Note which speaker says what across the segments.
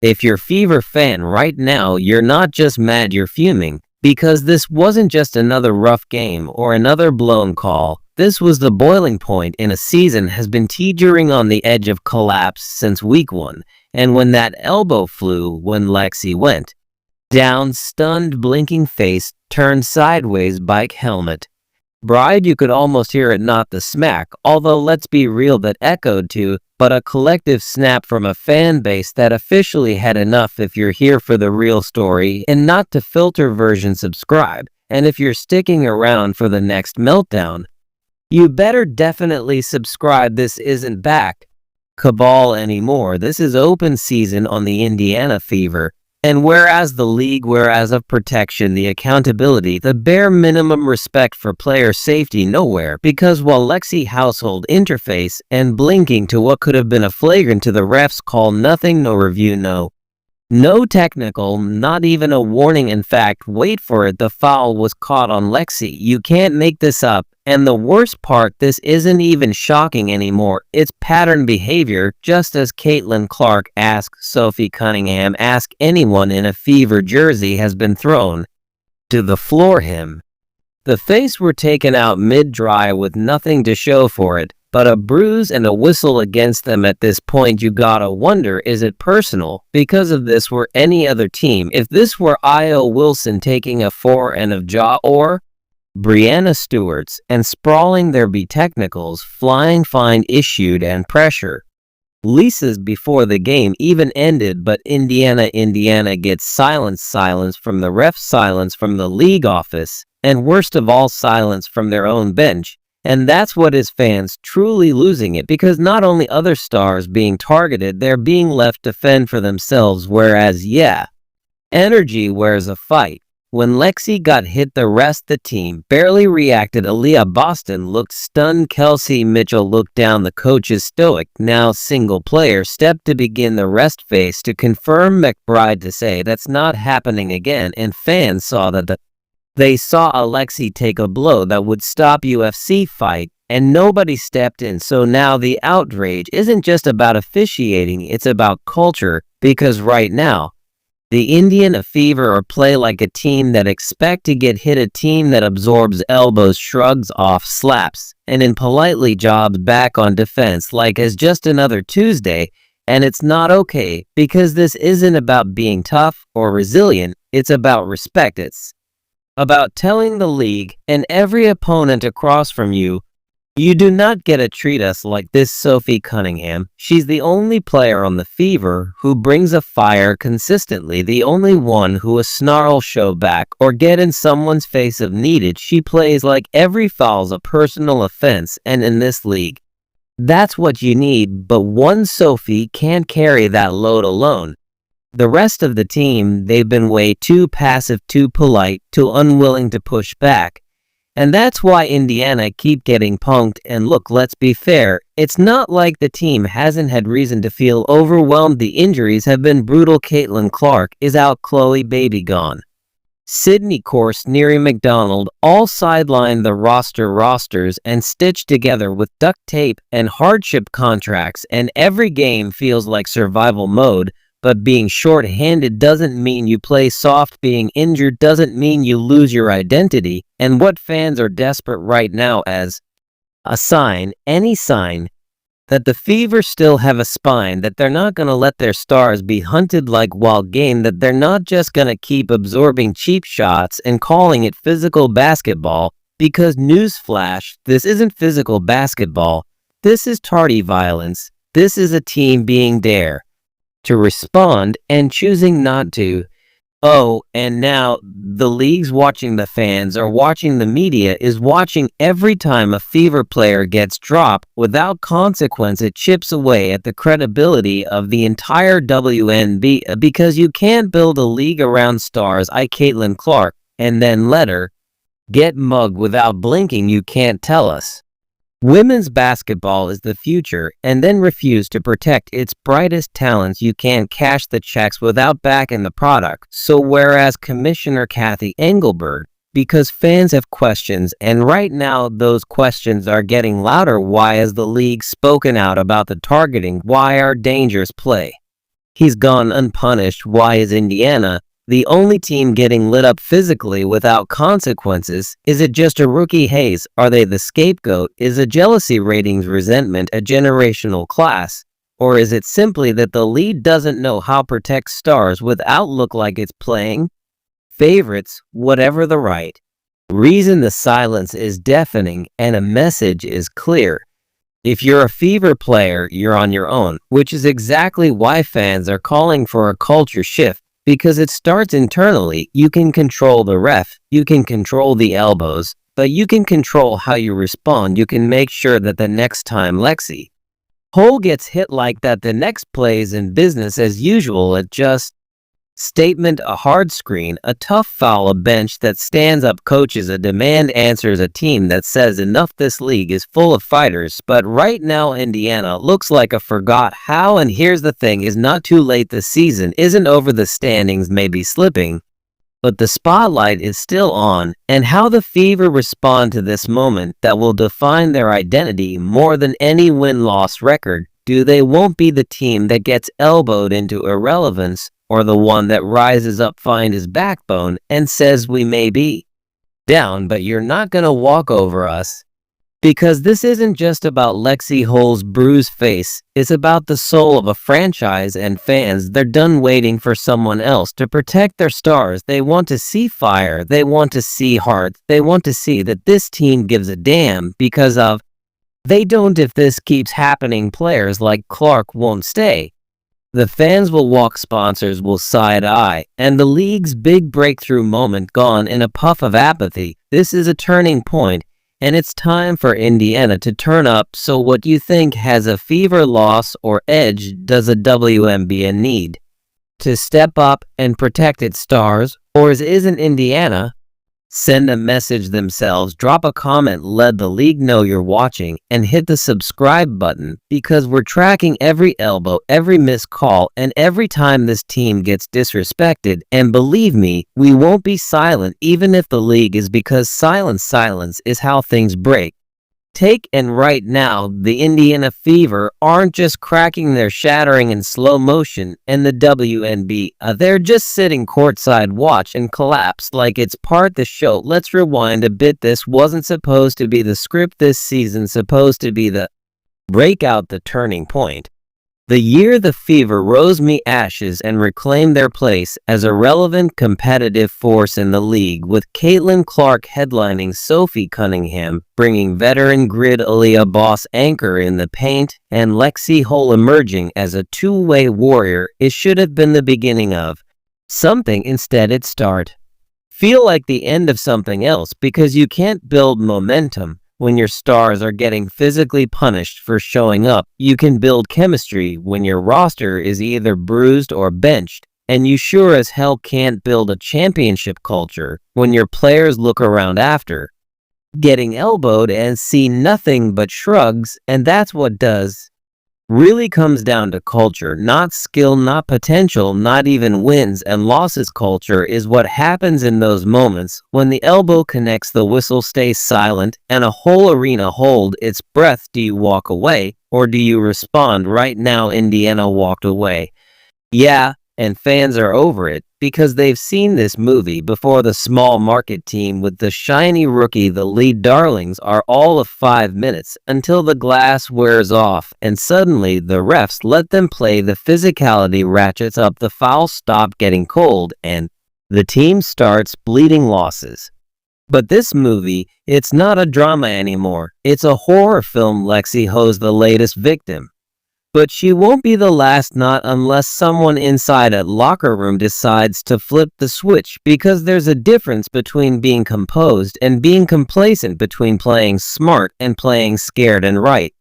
Speaker 1: If you're Fever fan right now, you're not just mad, you're fuming. Because this wasn't just another rough game or another blown call. This was the boiling point in a season has been teetering on the edge of collapse since week 1. And when that elbow flew, when Lexie went down, stunned, blinking face, turned sideways, bike helmet. Bride, you could almost hear it, not the smack, although let's be real, that echoed too, but a collective snap from a fan base that officially had enough. If you're here for the real story and not to filter version, subscribe. And if you're sticking around for the next meltdown, you better definitely subscribe. This isn't back cabal anymore. This is open season on the Indiana Fever. And whereas the league, whereas of protection, the accountability, the bare minimum respect for player safety, nowhere. Because while Lexie household interface and blinking to what could have been a flagrant to the refs call, nothing, no review, no technical, not even a warning. In fact, wait for it, the foul was caught on Lexie. You can't make this up. And the worst part, this isn't even shocking anymore. It's pattern behavior, just as Caitlin Clark asked Sophie Cunningham, ask anyone in a Fever jersey, has been thrown to the floor. The face were taken out mid-dry with nothing to show for it, but a bruise and a whistle against them. At this point, you gotta wonder, is it personal? Because if this were any other team, if this were Io Wilson taking a forehand of jaw or Brianna Stewart's and sprawling, there be technicals, flying fine issued, and pressure. Lisa's before the game even ended, but Indiana gets silence from the ref, silence from the league office, and worst of all, silence from their own bench. And that's what is fans truly losing it, because not only other stars being targeted, they're being left to fend for themselves, whereas, yeah, energy wears a fight. When Lexie got hit, the rest of the team barely reacted. Aaliyah Boston looked stunned. Kelsey Mitchell looked down. The coach's stoic, now single player, stepped to begin the rest phase to confirm McBride to say that's not happening again, and fans saw that they saw Lexie take a blow that would stop UFC fight, and nobody stepped in. So now the outrage isn't just about officiating, it's about culture, because right now, the Indiana Fever are play like a team that expect to get hit, a team that absorbs elbows, shrugs off, slaps, and then politely jobs back on defense like it's just another Tuesday. And it's not okay, because this isn't about being tough or resilient, it's about respect. It's about telling the league and every opponent across from you, you do not get to treat us like this. Sophie Cunningham, she's the only player on the Fever who brings a fire consistently, the only one who a snarl show back or get in someone's face if needed. She plays like every foul's a personal offense, and in this league, that's what you need. But one Sophie can't carry that load alone. The rest of the team, they've been way too passive, too polite, too unwilling to push back. And that's why Indiana keep getting punked. And look, let's be fair, it's not like the team hasn't had reason to feel overwhelmed. The injuries have been brutal. Caitlin Clark is out, Chloe Baby gone, Sydney Course, Neary McDonald, all sidelined. The rosters and stitched together with duct tape and hardship contracts, and every game feels like survival mode. But being short-handed doesn't mean you play soft. Being injured doesn't mean you lose your identity. And what fans are desperate right now as a sign, any sign, that the Fever still have a spine, that they're not going to let their stars be hunted like wild game, that they're not just going to keep absorbing cheap shots and calling it physical basketball. Because newsflash, this isn't physical basketball. This is tardy violence. This is a team being dare to respond and choosing not to. Oh, and now the league's watching, the fans are watching, the media is watching. Every time a Fever player gets dropped without consequence, it chips away at the credibility of the entire WNBA, because you can't build a league around stars like Caitlin Clark and then let her get mugged without blinking. You can't tell us women's basketball is the future and then refuse to protect its brightest talents. You can't cash the checks without backing the product. So whereas Commissioner Kathy Engelberg, because fans have questions, and right now those questions are getting louder. Why has the league spoken out about the targeting? Why are dangerous play He's gone unpunished. Why is Indiana the only team getting lit up physically without consequences? Is it just a rookie haze? Are they the scapegoat? Is it jealousy, ratings, resentment, a generational class? Or is it simply that the league doesn't know how to protect stars without look like it's playing favorites? Whatever the right reason, the silence is deafening and a message is clear. If you're a Fever player, you're on your own, which is exactly why fans are calling for a culture shift, because it starts internally. You can control the ref, you can control the elbows, but you can control how you respond. You can make sure that the next time Lexie Hull gets hit like that, the next plays in business as usual. It just statement, a hard screen, a tough foul, a bench that stands up, coaches, a demand answers, a team that says enough. This league is full of fighters, but right now Indiana looks like a forgot how. And here's the thing, is not too late. The season isn't over. The standings may be slipping, but the spotlight is still on, and how the Fever respond to this moment that will define their identity more than any win-loss record. Do they won't be the team that gets elbowed into irrelevance, or the one that rises up, finds his backbone, and says we may be down, but you're not gonna walk over us? Because this isn't just about Lexie Hull's bruised face, it's about the soul of a franchise and fans. They're done waiting for someone else to protect their stars. They want to see fire, they want to see heart, they want to see that this team gives a damn, because of they don't. If this keeps happening, players like Clark won't stay. The fans will walk, sponsors will side-eye, and the league's big breakthrough moment gone in a puff of apathy. This is a turning point, and it's time for Indiana to turn up. So what do you think? Has a Fever loss or edge? Does a WNBA need to step up and protect its stars? Or isn't Indiana send a message themselves? Drop a comment, let the league know you're watching, and hit the subscribe button, because we're tracking every elbow, every missed call, and every time this team gets disrespected. And believe me, we won't be silent even if the league is, because silence is how things break. And right now, the Indiana Fever aren't just cracking, they're shattering in slow motion, and the WNBA, they're just sitting courtside, watch and collapse like it's part the show. Let's rewind a bit. This wasn't supposed to be the script. This season supposed to be the breakout, the turning point. The year the Fever rose me ashes and reclaimed their place as a relevant competitive force in the league, with Caitlin Clark headlining, Sophie Cunningham bringing veteran grit, Aaliyah boss anchor in the paint, and Lexie Hull emerging as a two-way warrior. It should have been the beginning of something. Instead it feel like the end of something else, because you can't build momentum when your stars are getting physically punished for showing up. You can build chemistry when your roster is either bruised or benched, and you sure as hell can't build a championship culture when your players look around after getting elbowed and see nothing but shrugs. And that's what really comes down to culture, not skill, not potential, not even wins and losses. Culture is what happens in those moments when the elbow connects, the whistle stays silent, and a whole arena hold its breath. Do you walk away, or do you respond? Right now Indiana walked away. Yeah, and fans are over it, because they've seen this movie before. The small market team with the shiny rookie, the lead darlings, are all of 5 minutes until the glass wears off, and suddenly the refs let them play. The physicality ratchets up, the fouls stop getting cold, and the team starts bleeding losses. But this movie, it's not a drama anymore. It's a horror film. Lexie Hull's the latest victim. But she won't be the last, not unless someone inside a locker room decides to flip the switch, because there's a difference between being composed and being complacent, between playing smart and playing scared and right.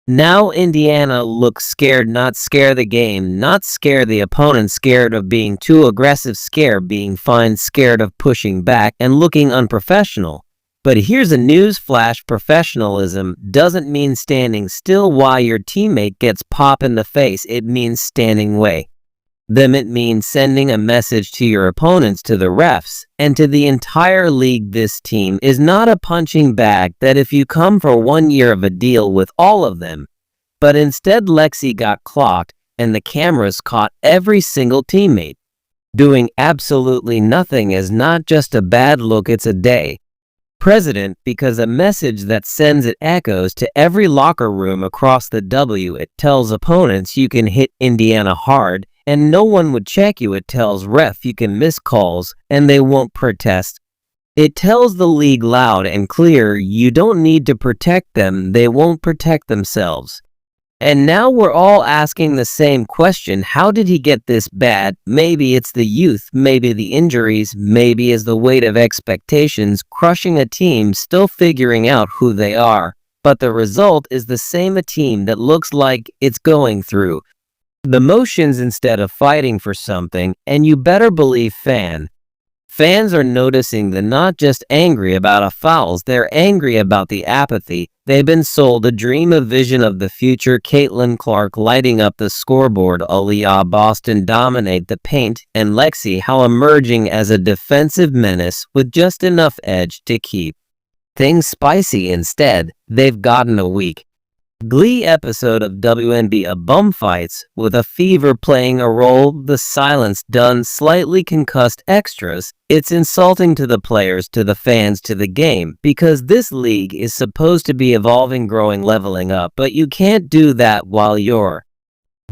Speaker 1: Now Indiana looks scared, not scare the game, not scare the opponent, scared of being too aggressive, scared being fined, scared of pushing back and looking unprofessional. But here's a news flash: professionalism doesn't mean standing still while your teammate gets pop in the face. It means standing way them. It means sending a message to your opponents, to the refs, and to the entire league. This team is not a punching bag that if you come for 1 year of a deal with all of them. But instead Lexie got clocked, and the cameras caught every single teammate. Doing absolutely nothing is not just a bad look, it's a day. President, because a message that sends it echoes to every locker room across the W. It tells opponents you can hit Indiana hard, and no one would check you. It tells ref you can miss calls, and they won't protest. It tells the league loud and clear you don't need to protect them, they won't protect themselves. And now we're all asking the same question: how did he get this bad? Maybe it's the youth, maybe the injuries, maybe it's the weight of expectations crushing a team still figuring out who they are. But the result is the same: a team that looks like it's going through the motions instead of fighting for something. And you better believe fans are noticing. They're not just angry about fouls, they're angry about the apathy. They've been sold a dream, a vision of the future: Caitlin Clark lighting up the scoreboard, Aaliyah Boston dominate the paint, and Lexie Hull emerging as a defensive menace with just enough edge to keep things spicy. Instead, they've gotten a weak Glee episode of WNBA bum fights, with a fever playing a role, the silenced, done, slightly concussed extras. It's insulting to the players, to the fans, to the game, because this league is supposed to be evolving, growing, leveling up, but you can't do that while your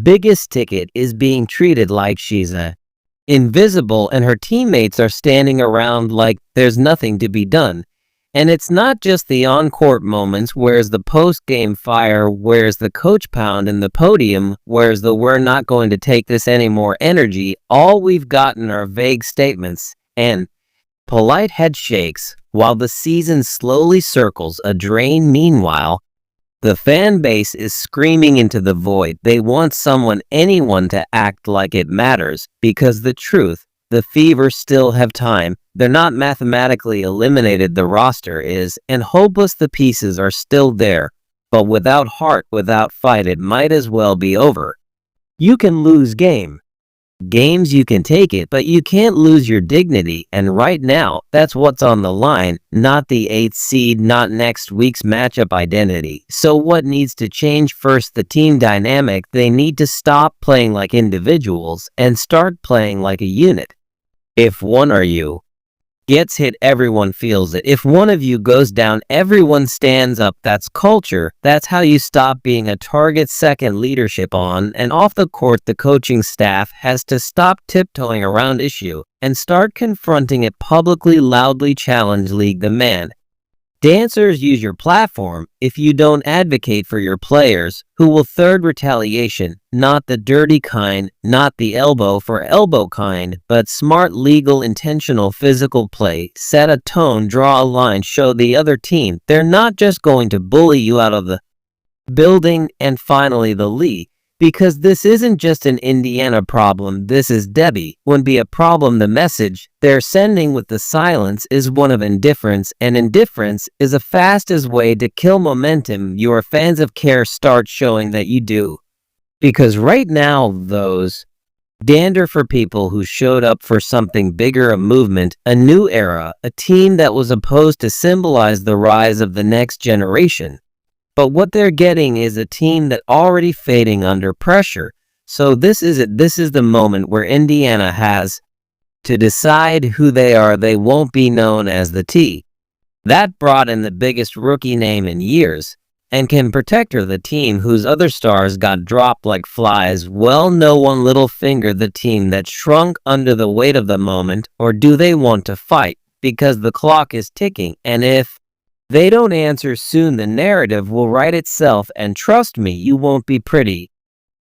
Speaker 1: biggest ticket is being treated like she's invisible and her teammates are standing around like there's nothing to be done. And it's not just the on-court moments. Where's the post-game fire? Where's the coach pound in the podium? Where's the "we're not going to take this anymore" energy? All we've gotten are vague statements and polite head shakes while the season slowly circles a drain. Meanwhile, the fan base is screaming into the void. They want someone, anyone, to act like it matters, because the truth, the Fever still have time. They're not mathematically eliminated, the roster is, and hopeless. The pieces are still there, but without heart, without fight, it might as well be over. You can lose games, you can take it, but you can't lose your dignity, and right now, that's what's on the line, not the 8th seed, not next week's matchup identity. So what needs to change? First, the team dynamic. They need to stop playing like individuals and start playing like a unit. If one of you gets hit, everyone feels it. If one of you goes down, everyone stands up. That's culture. That's how you stop being a target. Second, leadership on and off the court. The coaching staff has to stop tiptoeing around issue and start confronting it publicly, loudly. Challenge league demand. Dancers, use your platform. If you don't advocate for your players, who will? Third, retaliation. Not the dirty kind, not the elbow for elbow kind, but smart, legal, intentional physical play. Set a tone, draw a line, show the other team they're not just going to bully you out of the building. And finally, the league. Because this isn't just an Indiana problem, this is WNBA a problem. The message they're sending with the silence is one of indifference, and indifference is the fastest way to kill momentum. Your fans of care, start showing that you do. Because right now, those dander for people who showed up for something bigger, a movement, a new era, a team that was supposed to symbolize the rise of the next generation. But what they're getting is a team that already fading under pressure. So this is it. This is the moment where Indiana has to decide who they are. They won't be known as the T that brought in the biggest rookie name in years and can protect her, the team whose other stars got dropped like flies. Well, no one, little finger, the team that shrunk under the weight of the moment. Or do they want to fight? Because the clock is ticking, and if they don't answer soon, the narrative will write itself. And trust me, you won't be pretty.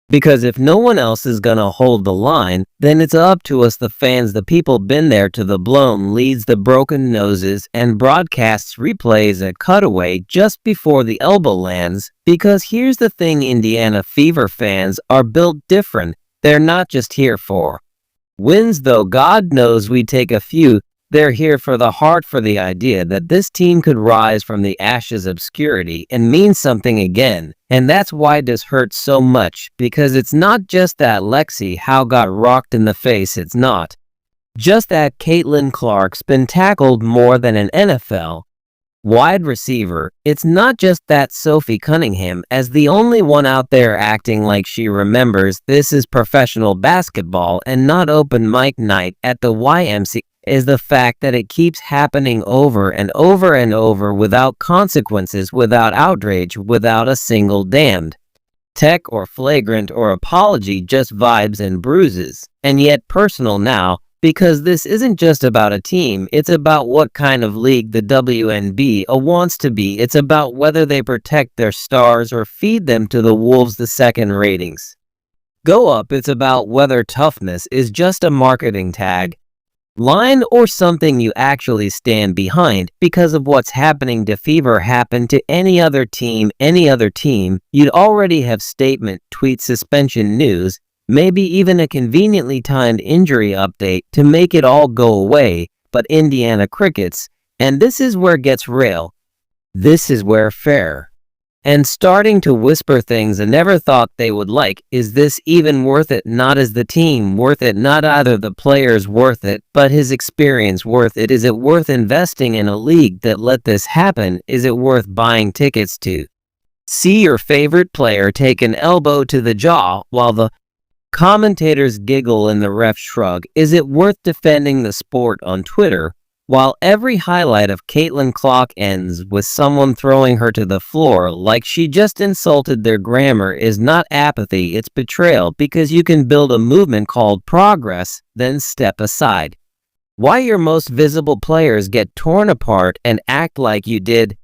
Speaker 1: Because if no one else is gonna hold the line, then it's up to us, the fans, the people. Been there, to the blown leads, the broken noses, and broadcasts replays a cutaway just before the elbow lands. Because here's the thing, Indiana Fever fans are built different. They're not just here for wins, though God knows we take a few. They're here for the heart, for the idea that this team could rise from the ashes of obscurity and mean something again. And that's why this hurts so much, because it's not just that Lexie Hull got rocked in the face. It's not just that Caitlin Clark's been tackled more than an NFL wide receiver. It's not just that Sophie Cunningham as the only one out there acting like she remembers this is professional basketball and not open mic night at the YMCA. Is the fact that it keeps happening over and over and over without consequences, without outrage, without a single damned tech or flagrant or apology, just vibes and bruises. And yet personal now, because this isn't just about a team, it's about what kind of league the WNBA wants to be. It's about whether they protect their stars or feed them to the wolves the second ratings go up. It's about whether toughness is just a marketing tag line or something you actually stand behind. Because of what's happening to Fever happened to any other team, you'd already have statement, tweet, suspension news, maybe even a conveniently timed injury update to make it all go away. But Indiana crickets, and this is where it gets real. This is where fair. And starting to whisper things I never thought they would like. Is this even worth it? Not is the team worth it, not either the players worth it, but his experience worth it. Is it worth investing in a league that let this happen? Is it worth buying tickets to see your favorite player take an elbow to the jaw while the commentators giggle and the refs shrug? Is it worth defending the sport on Twitter while every highlight of Caitlin Clark ends with someone throwing her to the floor like she just insulted their grammar? Is not apathy, it's betrayal, because you can build a movement called progress, then step aside. Why your most visible players get torn apart and act like you did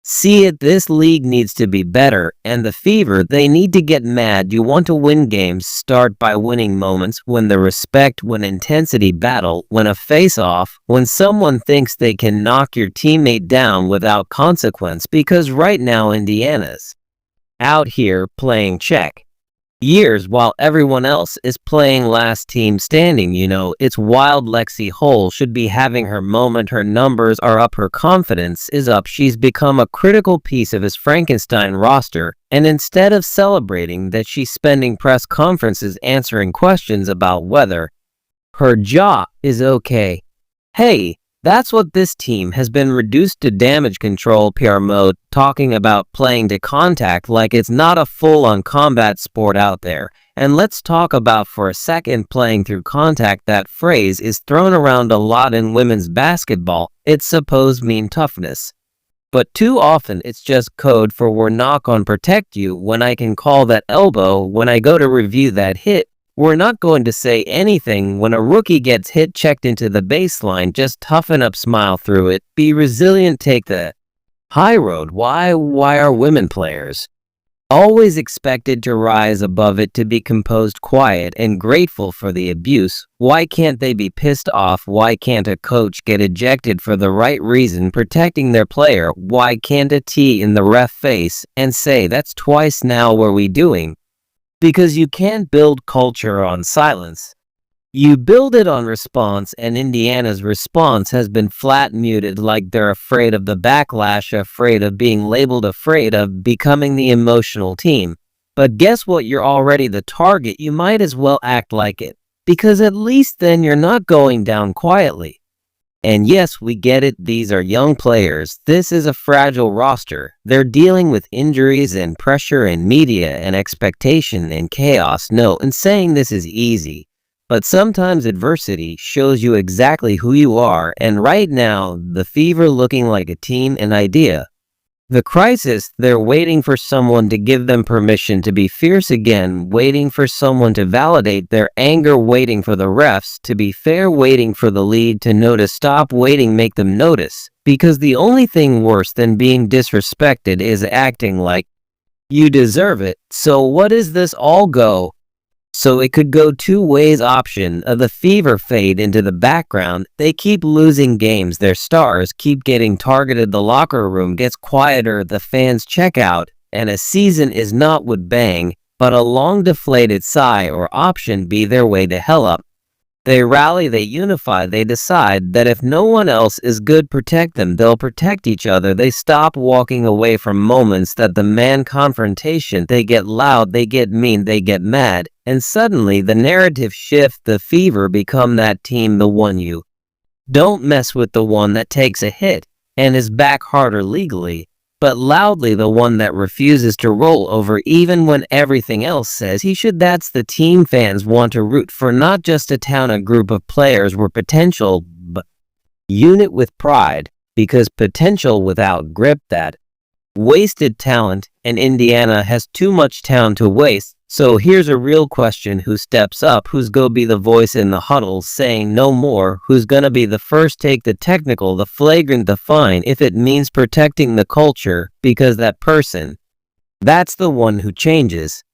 Speaker 1: see it. This league needs to be better, and the Fever, they need to get mad. You want to win games, start by winning moments, when the respect, when intensity battle, when a face-off, when someone thinks they can knock your teammate down without consequence. Because right now Indiana's out here playing check years while everyone else is playing last team standing. It's wild. Lexie Hull should be having her moment. Her numbers are up, her confidence is up. She's become a critical piece of his Frankenstein roster, and instead of celebrating that, she's spending press conferences answering questions about whether her jaw is okay. Hey, that's what this team has been reduced to: damage control PR mode, talking about playing to contact like it's not a full-on combat sport out there. And let's talk about for a second playing through contact. That phrase is thrown around a lot in women's basketball. It's supposed to mean toughness, but too often it's just code for we're not gonna protect you. When I can call that elbow, when I go to review that hit, we're not going to say anything. When a rookie gets hit, checked into the baseline, just toughen up, smile through it, be resilient, take the high road. Why are women players always expected to rise above it, to be composed, quiet, and grateful for the abuse? Why can't they be pissed off? Why can't a coach get ejected for the right reason, protecting their player? Why can't a T in the ref face and say, that's twice now, what are we doing? Because you can't build culture on silence. You build it on response, and Indiana's response has been flat muted, like they're afraid of the backlash, afraid of being labeled, afraid of becoming the emotional team. But guess what? You're already the target. You might as well act like it, because at least then you're not going down quietly. And yes, we get it, these are young players. This is a fragile roster. They're dealing with injuries and pressure and media and expectation and chaos. No, and saying this is easy. But sometimes adversity shows you exactly who you are. And right now, the Fever looking like a team, an idea. The crisis, they're waiting for someone to give them permission to be fierce again, waiting for someone to validate their anger, waiting for the refs to be fair, waiting for the lead to notice. Stop waiting, make them notice. Because the only thing worse than being disrespected is acting like you deserve it. So what does this all go? So it could go two ways. Option of the Fever fade into the background. They keep losing games. Their stars keep getting targeted. The locker room gets quieter. The fans check out. And a season is not with bang, but a long deflated sigh. Or option B, their way to hell up. They rally, they unify, they decide that if no one else is good, protect them, they'll protect each other. They stop walking away from moments that demand confrontation. They get loud, they get mean, they get mad. And suddenly the narrative shifts. The Fever become that team, the one you don't mess with, the one that takes a hit, and is back harder legally, but loudly the one that refuses to roll over even when everything else says he should. That's the team fans want to root for, not just a town, a group of players where potential, but unit with pride, because potential without grip, that wasted talent, and Indiana has too much talent to waste. So here's a real question: who steps up? Who's gonna be the voice in the huddle saying no more? Who's gonna be the first take the technical, the flagrant, the fine, if it means protecting the culture? Because that person, that's the one who changes.